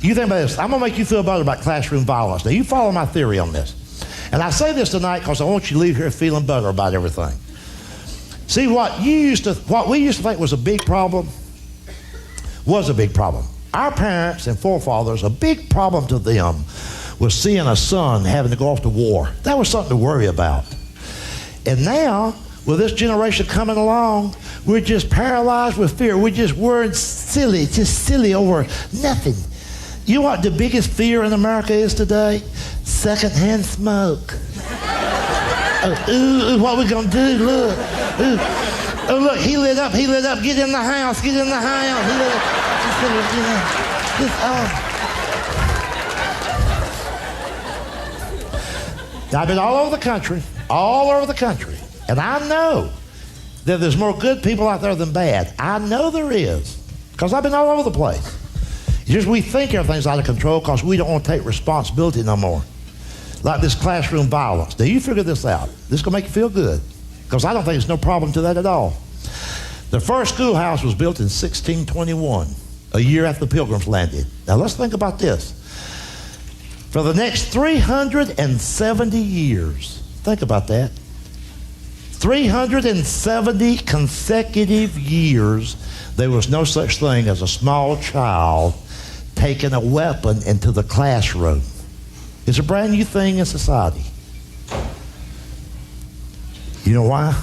You think about this. I'm going to make you feel better about classroom violence. Now, you follow my theory on this. And I say this tonight because I want you to leave here feeling better about everything. See, what we used to think was a big problem was a big problem. Our parents and forefathers, a big problem to them was seeing a son having to go off to war. That was something to worry about. And now, with this generation coming along, we're just paralyzed with fear. We're just worried silly over nothing. You know what the biggest fear in America is today? Secondhand smoke. What we gonna do? Look. Oh, look, he lit up. Get in the house. He lit up. Now, I've been all over the country, and I know that there's more good people out there than bad. I know there is, because I've been all over the place. It's just we think everything's out of control because we don't want to take responsibility no more. Like this classroom violence. Now, you figure this out. This is going to make you feel good, because I don't think there's no problem to that at all. The first schoolhouse was built in 1621, a year after the Pilgrims landed. Now, let's think about this. For the next 370 years, think about that. 370 consecutive years, there was no such thing as a small child taking a weapon into the classroom. It's a brand new thing in society. You know why?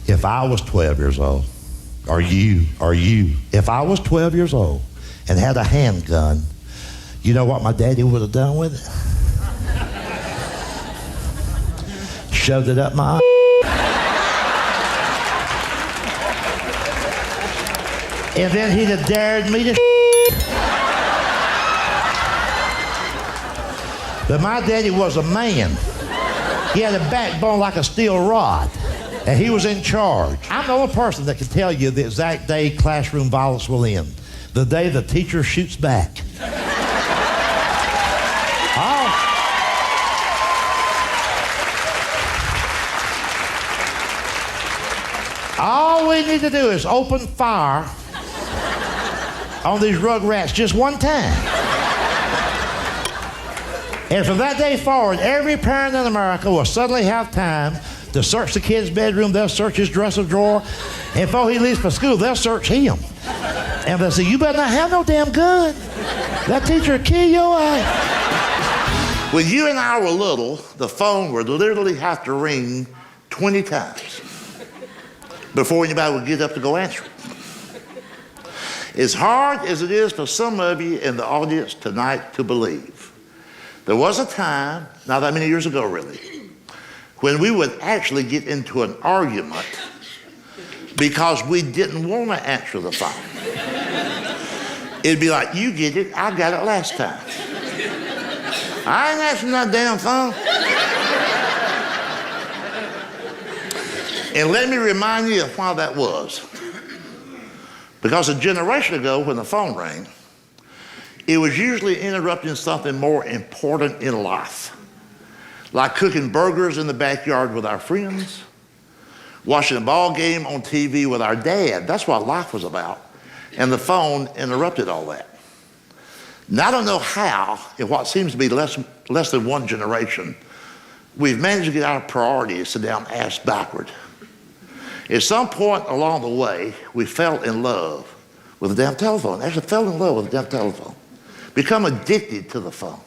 If I was 12 years old, or you, if I was 12 years old and had a handgun, you know what my daddy would have done with it? Shoved it up my and then he'd have dared me to But my daddy was a man. He had a backbone like a steel rod, and he was in charge. I'm the only person that can tell you the exact day classroom violence will end. The day the teacher shoots back. All we need to do is open fire on these rugrats just one time. And from that day forward, every parent in America will suddenly have time to search the kid's bedroom. They'll search his dresser drawer. And before he leaves for school, they'll search him. And they'll say, you better not have no damn gun. That teacher will kill your ass. When you and I were little, the phone would literally have to ring 20 times before anybody would get up to go answer it. As hard as it is for some of you in the audience tonight to believe, there was a time, not that many years ago really, when we would actually get into an argument because we didn't want to answer the phone. It'd be like, you get it, I got it last time. I ain't answering that damn phone. And let me remind you of why that was. Because a generation ago, when the phone rang, it was usually interrupting something more important in life, like cooking burgers in the backyard with our friends, watching a ball game on TV with our dad. That's what life was about. And the phone interrupted all that. Now, I don't know how, in what seems to be less than one generation, we've managed to get our priorities to down ass backward. At some point along the way, we fell in love with the damn telephone. Actually fell in love with the damn telephone. Become addicted to the phone.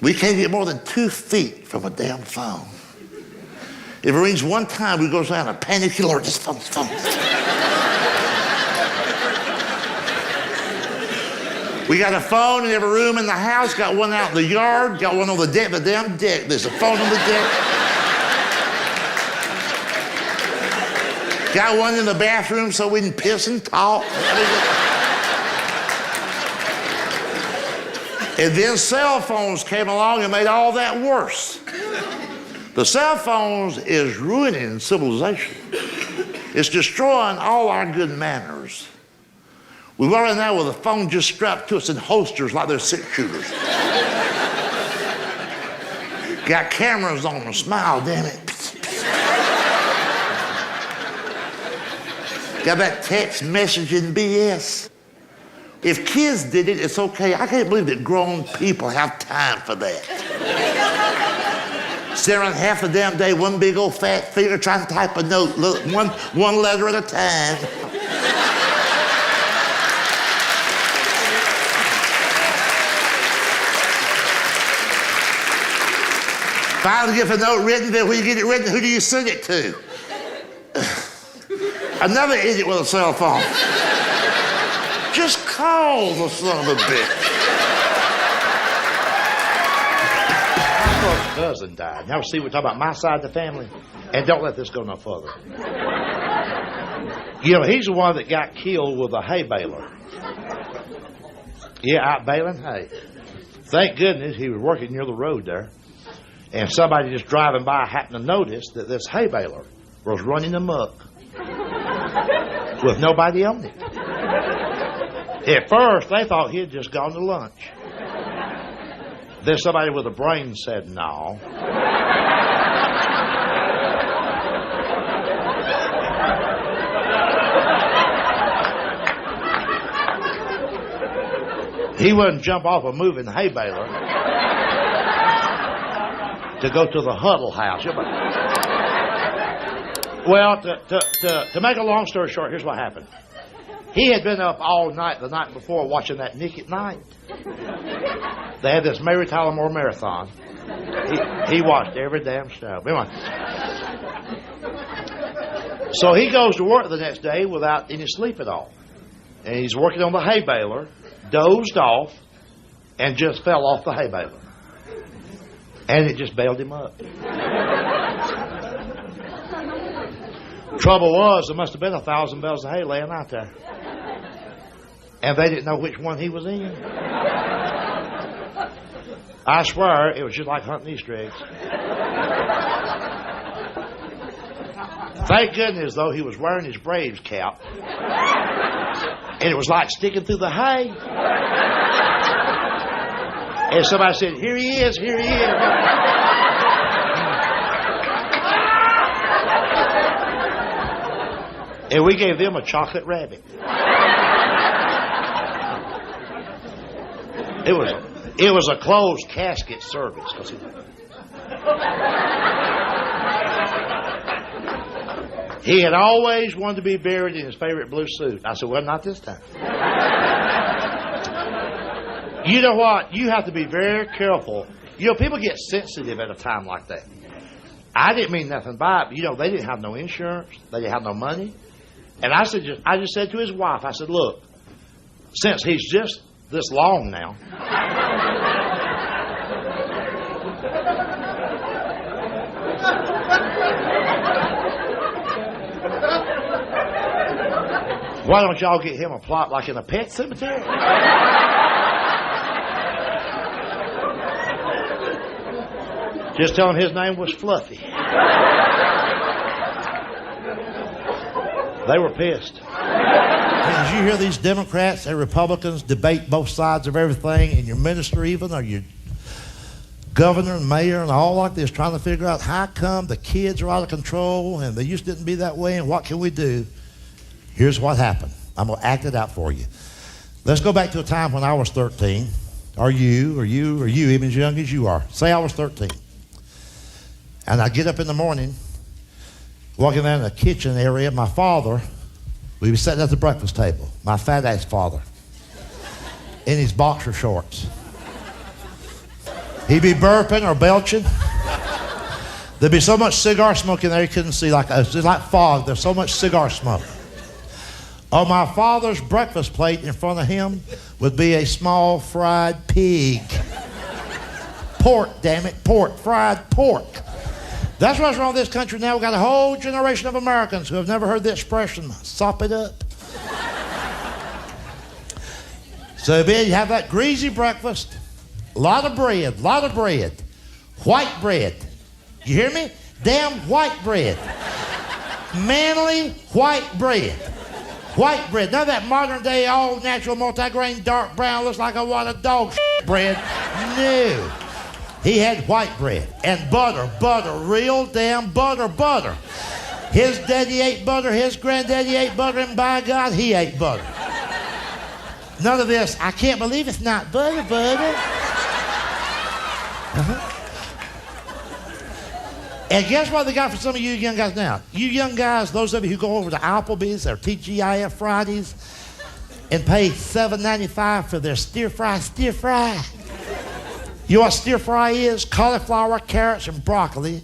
We can't get more than 2 feet from a damn phone. If it rings one time, we go down a panic alert. This phone. We got a phone in every room in the house, got one out in the yard, got one on the deck, the damn deck. There's a phone on the deck. Got one in the bathroom so we can piss and talk. And then cell phones came along and made all that worse. The cell phones is ruining civilization. It's destroying all our good manners. We walk around now with a phone just strapped to us in holsters like they're 6-shooters. Got cameras on them, smile, damn it. Got that text messaging BS. If kids did it, it's okay. I can't believe that grown people have time for that. Sit around half a damn day, one big old fat finger trying to type a note, one letter at a time. Finally get the note written, then when you get it written, who do you send it to? Another idiot with a cell phone. Just call the son of a bitch. My first cousin died. Now see, we're talking about my side of the family, and don't let this go no further. You know, he's the one that got killed with a hay baler. Yeah, out baling hay. Thank goodness he was working near the road there. And somebody just driving by happened to notice that this hay baler was running amok with nobody on it. At first, they thought he had just gone to lunch. Then somebody with a brain said, no. He wouldn't jump off a moving hay baler to go to the Huddle House. Well, to make a long story short, here's what happened. He had been up all night the night before watching that Nick at Night. They had this Mary Tyler Moore marathon. He watched every damn show. Anyway. So he goes to work the next day without any sleep at all. And he's working on the hay baler, dozed off, and just fell off the hay baler. And it just bailed him up. Trouble was, there must have been 1,000 bales of hay laying out there. And they didn't know which one he was in. I swear, it was just like hunting Easter eggs. Thank goodness, though, he was wearing his Braves cap. And it was like sticking through the hay. And somebody said, here he is, here he is. And we gave them a chocolate rabbit. It was a closed casket service. He had always wanted to be buried in his favorite blue suit. I said, well, not this time. You know what? You have to be very careful. You know, people get sensitive at a time like that. I didn't mean nothing by it, but, you know, they didn't have no insurance. They didn't have no money. And I just said to his wife, I said, look, since he's just this long now, why don't y'all get him a plot like in a pet cemetery? Just tell him his name was Fluffy. They were pissed. As you hear these Democrats and Republicans debate both sides of everything, and your minister even, or your governor and mayor and all like this, trying to figure out how come the kids are out of control and they used to didn't be that way and what can we do? Here's what happened. I'm going to act it out for you. Let's go back to a time when I was 13. Or you, even as young as you are. Say I was 13. And I get up in the morning, walking down in the kitchen area. My father, we were sitting at the breakfast table. My fat-ass father, in his boxer shorts. He'd be burping or belching. There'd be so much cigar smoke in there you couldn't see. It's like fog. There's so much cigar smoke. On my father's breakfast plate in front of him would be a small fried pig. Pork, damn it, pork, fried pork. That's what's wrong with this country now. We've got a whole generation of Americans who have never heard the expression, sop it up. So then you have that greasy breakfast, a lot of bread, white bread. You hear me? Damn white bread. Manly white bread. White bread. None of that modern day, all natural, multi-grain, dark brown, looks like a wad of dog bread. No. He had white bread and butter, real damn butter. His daddy ate butter, his granddaddy ate butter, and by God, he ate butter. None of this, I can't believe it's not butter. And guess what they got for some of you young guys now? You young guys, those of you who go over to Applebee's or TGIF Fridays and pay $7.95 for their stir fry. You know what stir fry is? Cauliflower, carrots, and broccoli.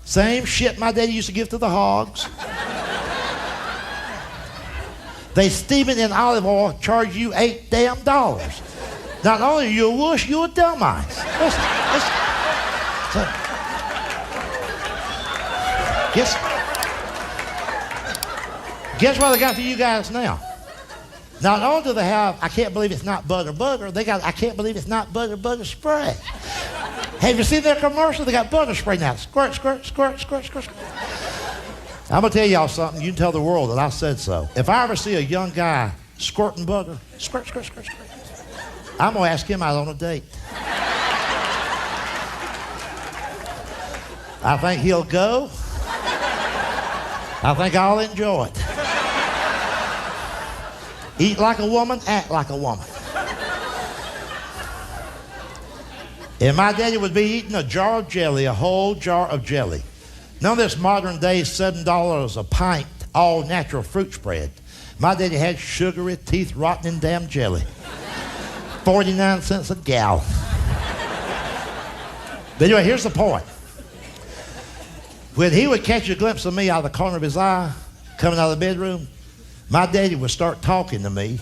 Same shit my daddy used to give to the hogs. They steam it in olive oil, charge you $8 damn. Not only are you a wuss, you're a dumbass. Guess what they got for you guys now? Not only do they have, I can't believe it's not butter, they got, I can't believe it's not butter spray. Have you seen their commercial? They got butter spray now. Squirt. I'm going to tell y'all something. You can tell the world that I said so. If I ever see a young guy squirting butter, squirt, I'm going to ask him out on a date. I think he'll go. I think I'll enjoy it. Eat like a woman, act like a woman. And my daddy would be eating a jar of jelly, a whole jar of jelly. None of this modern day $7 a pint, all natural fruit spread. My daddy had sugary, teeth rotting damn jelly. 49 cents a gallon. But anyway, here's the point. When he would catch a glimpse of me out of the corner of his eye, coming out of the bedroom, my daddy would start talking to me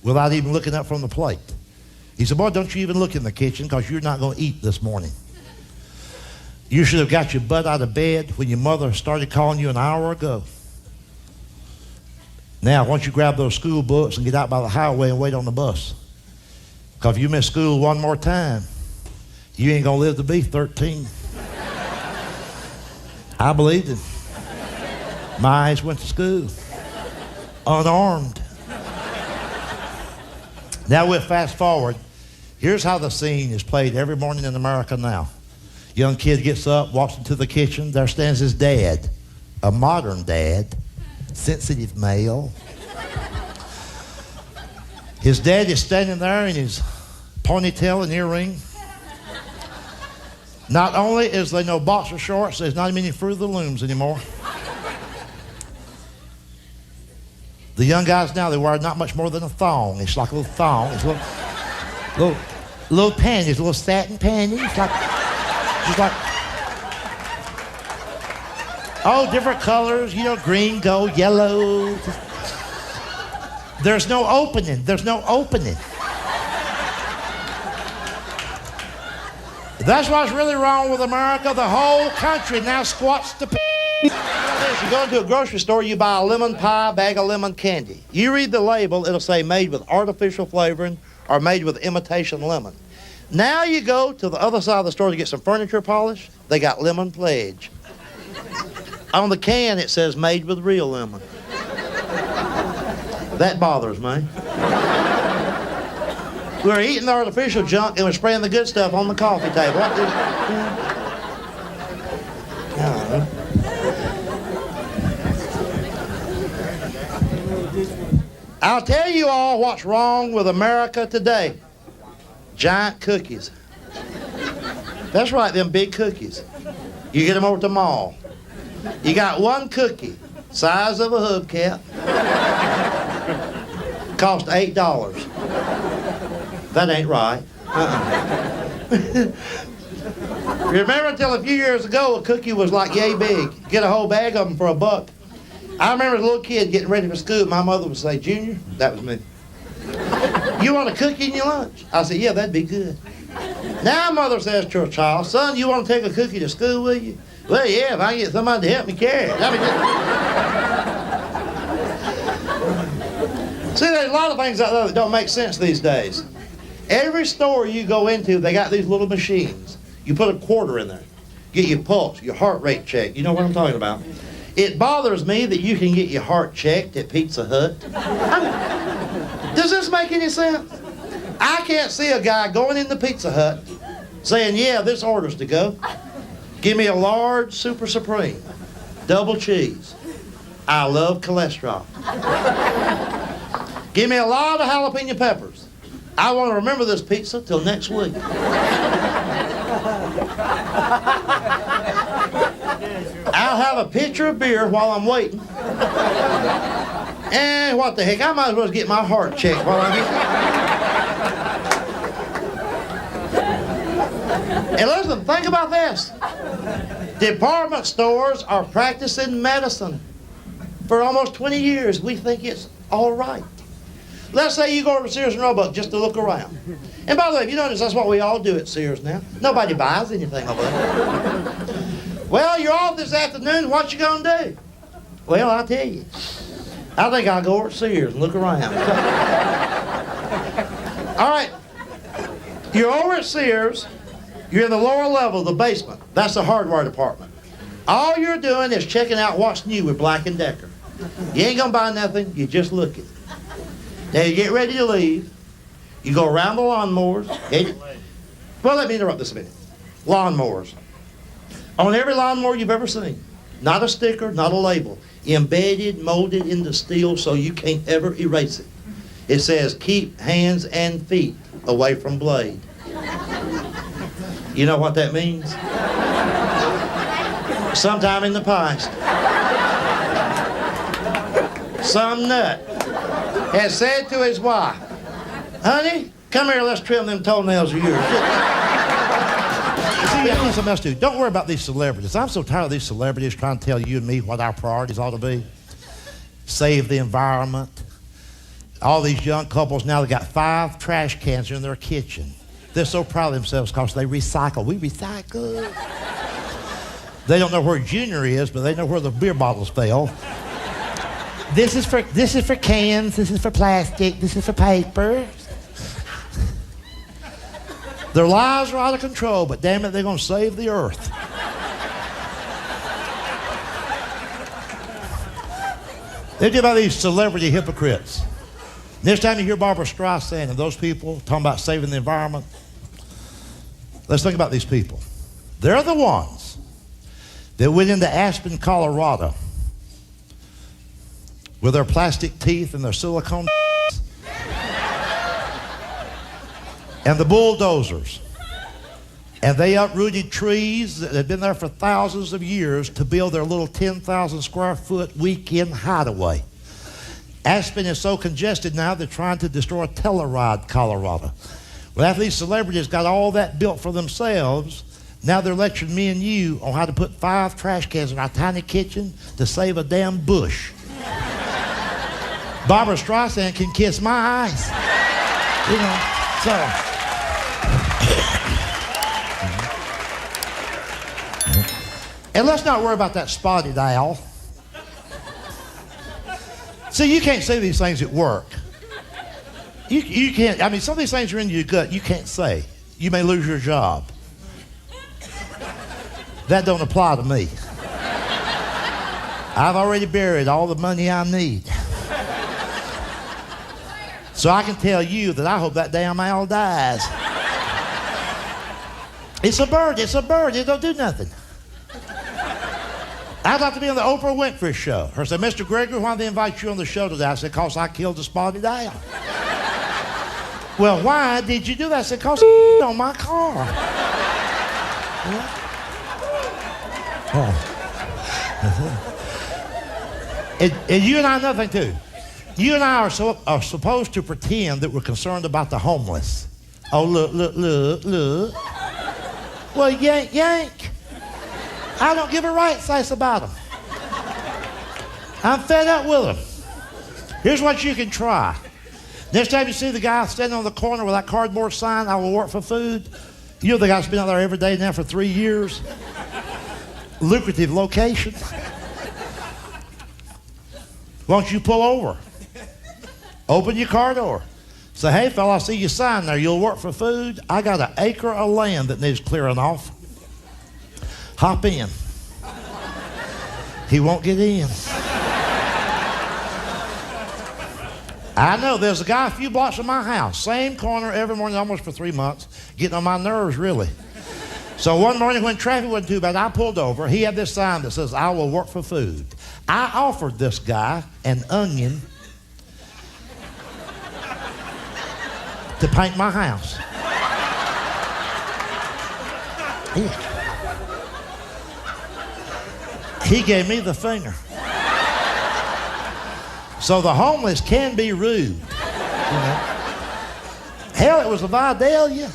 without even looking up from the plate. He said, boy, don't you even look in the kitchen because you're not going to eat this morning. You should have got your butt out of bed when your mother started calling you an hour ago. Now, once you grab those school books and get out by the highway and wait on the bus. Because if you miss school one more time, you ain't going to live to be 13. I believed him. My eyes went to school, unarmed. Now we'll fast forward. Here's how the scene is played every morning in America now. Young kid gets up, walks into the kitchen. There stands his dad, a modern dad, sensitive male. His dad is standing there in his ponytail and earring. Not only is there no boxer shorts, there's not even any Fruit of the Looms anymore. The young guys now, they wear not much more than a thong. It's like a little thong. It's little panties, little satin panties. Just like, oh, different colors, you know, green, gold, yellow. There's no opening. That's what's really wrong with America. The whole country now squats to You go into a grocery store, you buy a lemon pie, bag of lemon candy. You read the label, it'll say made with artificial flavoring or made with imitation lemon. Now you go to the other side of the store to get some furniture polish, they got lemon pledge. On the can it says made with real lemon. That bothers me. We're eating the artificial junk and we're spraying the good stuff on the coffee table. I'll tell you all what's wrong with America today. Giant cookies. That's right, them big cookies. You get them over at the mall. You got one cookie, size of a hubcap. Cost $8. That ain't right. Remember until a few years ago, a cookie was like yay big. Get a whole bag of them for $1. I remember as a little kid getting ready for school, my mother would say, Junior, that was me. You want a cookie in your lunch? I said, yeah, that'd be good. Now mother says to her child, son, you want to take a cookie to school with you? Well, yeah, if I get somebody to help me carry it. See, there's a lot of things out there that don't make sense these days. Every store you go into, they got these little machines. You put a quarter in there. Get your pulse, your heart rate checked. You know what I'm talking about. It bothers me that you can get your heart checked at Pizza Hut. Does this make any sense? I can't see a guy going into Pizza Hut saying, yeah, this order's to go. Give me a large Super Supreme, double cheese. I love cholesterol. Give me a lot of jalapeno peppers. I want to remember this pizza till next week. I'll have a pitcher of beer while I'm waiting. And what the heck, I might as well get my heart checked while I'm here. And listen, think about this. Department stores are practicing medicine. For almost 20 years, we think it's all right. Let's say you go over to Sears and Roebuck just to look around. And by the way, if you notice, that's what we all do at Sears now. Nobody buys anything over there. Well, you're off this afternoon. What you gonna do? Well, I'll tell you. I think I'll go over to Sears and look around. All right. You're over at Sears. You're in the lower level, the basement. That's the hardware department. All you're doing is checking out what's new with Black & Decker. You ain't gonna buy nothing. You're just looking. Now you get ready to leave. You go around the lawnmowers. Well, let me interrupt this a minute. Lawnmowers. On every lawnmower you've ever seen, not a sticker, not a label, embedded, molded into steel so you can't ever erase it. It says, keep hands and feet away from blade. You know what that means? Sometime in the past, some nut has said to his wife, honey, come here, let's trim them toenails of yours. See, I need something else too. Don't worry about these celebrities. I'm so tired of these celebrities trying to tell you and me what our priorities ought to be. Save the environment. All these young couples now, they got 5 trash cans in their kitchen. They're so proud of themselves because they recycle. We recycle. They don't know where Junior is, but they know where the beer bottles fell. This is for cans, this is for plastic, this is for paper. Their lives are out of control, but damn it, they're going to save the earth. They do about these celebrity hypocrites. Next time you hear Barbara Streisand and those people talking about saving the environment, let's think about these people. They're the ones that went into Aspen, Colorado with their plastic teeth and their silicone and the bulldozers. And they uprooted trees that had been there for thousands of years to build their little 10,000 square foot weekend hideaway. Aspen is so congested now, they're trying to destroy Telluride, Colorado. Well, after these celebrities got all that built for themselves, now they're lecturing me and you on how to put 5 trash cans in our tiny kitchen to save a damn bush. Barbara Streisand can kiss my eyes. You know, so. And let's not worry about that spotted owl. See, you can't say these things at work. You can't, I mean, some of these things are in your gut you can't say. You may lose your job. That don't apply to me. I've already buried all the money I need. So I can tell you that I hope that damn owl dies. It's a bird, it don't do nothing. I'd like to be on the Oprah Winfrey show. Her said, Mr. Gregory, why did they invite you on the show today? I said, because I killed the spotted owl. Well, why did you do that? I said, because on my car. Yeah. Oh. And you and I know nothing too. You and I are supposed to pretend that we're concerned about the homeless. Oh, look. Well, yank. I don't give a right's ass about them. I'm fed up with them. Here's what you can try. Next time you see the guy standing on the corner with that cardboard sign, I will work for food. You know the guy's been out there every day now for 3 years. Lucrative location. Won't you pull over? Open your car door. Say, hey, fella, I see your sign there. You'll work for food. I got an acre of land that needs clearing off. Hop in. He won't get in. I know, there's a guy a few blocks from my house, same corner every morning, almost for 3 months, getting on my nerves, really. So one morning when traffic wasn't too bad, I pulled over. He had this sign that says, I will work for food. I offered this guy an onion to paint my house. He gave me the finger. So the homeless can be rude. You know? Hell, it was a Vidalia.